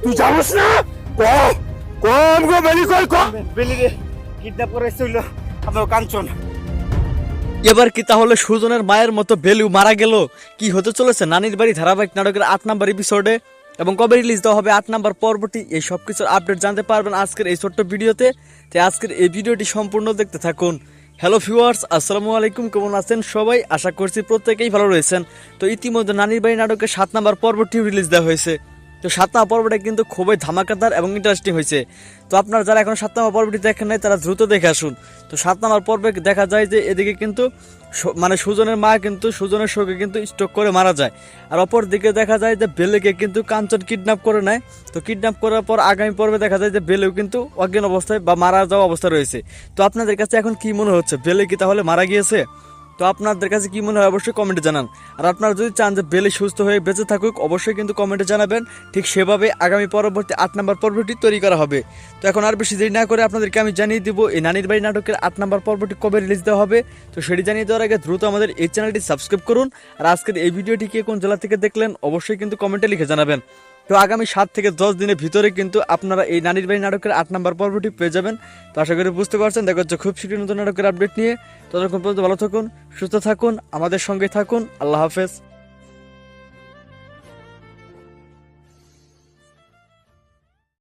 তুই জানিস না? কম কম গো বেলি কই কম। বেলি রে কিডন্যাপ করে ছিল আপনার কাঞ্চন। এবার কি তাহলে সুজনের মায়ের মতো বেলু মারা গেল? কি হতে চলেছে নানির বাড়ি ধারাবাহিক নাটকের 8 নম্বর এপিসোডে এবং কবে রিলিজ দেওয়া হবে 8 নম্বর পর্বটি, এই সব কিছুর আপডেট জানতে পারবেন আজকের এই ছোট্ট ভিডিওতে। তাই আজকের এই ভিডিওটি সম্পূর্ণ দেখতে থাকুন। হ্যালো ভিউয়ার্স, আসসালামু আলাইকুম, কেমন আছেন সবাই? আশা করছি প্রত্যেকেই ভালো রয়েছেন। তো ইতিমধ্যে নানির বাড়ি নাটকের 7 নম্বর পর্বটি রিলিজ দেওয়া হয়েছে। তো 7 নম্বর পর্বটা কিন্তু খুবই ধামাকাদার এবং ইন্টারেস্টিং হয়েছে। তো আপনারা যারা এখন 7 নম্বর পর্বটি দেখেন নাই তারা দ্রুত দেখে আসুন। তো 7 নম্বর পর্বে দেখা যায় যে এদিকে কিন্তু মানে সুজনের মা কিন্তু সুজনের শোকে কিন্তু স্ট্রোক করে মারা যায়। আর অপর দিকে দেখা যায় যে বেলেকে কিন্তু কাঞ্চন কিডন্যাপ করে নেয়। তো কিডন্যাপ করার পর আগামী পর্বে দেখা যায় যে বেলেও কিন্তু অজ্ঞান অবস্থায় বা মারা যাওয়া অবস্থা রয়েছে। তো আপনাদের কাছে এখন কি মনে হচ্ছে, বেলে কি তাহলে মারা গিয়েছে? তো আপনাদের কাছে কি মনে হয় অবশ্যই কমেন্টে জানান। আর আপনারা যদি চান যে বেলে সুস্থ হয়ে বেঁচে থাকুক অবশ্যই কিন্তু কমেন্টে জানাবেন। ঠিক সেভাবে আগামী পরবর্তী 8 নম্বর পর্বটি তৈরি করা হবে। তো এখন আর বেশি দেরি না করে আপনাদেরকে আমি জানিয়ে দিব এই নানির বাড়ি নাটকের 8 নম্বর পর্বটি কবে রিলিজ দেওয়া হবে। তো সেটি জানিয়ে দেওয়ার আগে দ্রুত আমাদের এই চ্যানেলটি সাবস্ক্রাইব করুন। আর আজকের এই ভিডিওটি কে কোন জেলা থেকে দেখলেন অবশ্যই কিন্তু কমেন্টে লিখে জানাবেন। তো আগামী 7 থেকে 10 দিনের ভিতরে কিন্তু আপনারা এই নানির বাড়ি নাটকের 8 নম্বর পর্বটি পেয়ে যাবেন। তো আশা করি বুঝতে পারছেন। দেখা হচ্ছে খুব শীঘ্রই নতুন নাটকের আপডেট নিয়ে। ততক্ষণ পর্যন্ত ভালো থাকুন, সুস্থ থাকুন, আমাদের সঙ্গে থাকুন। আল্লাহ হাফেজ।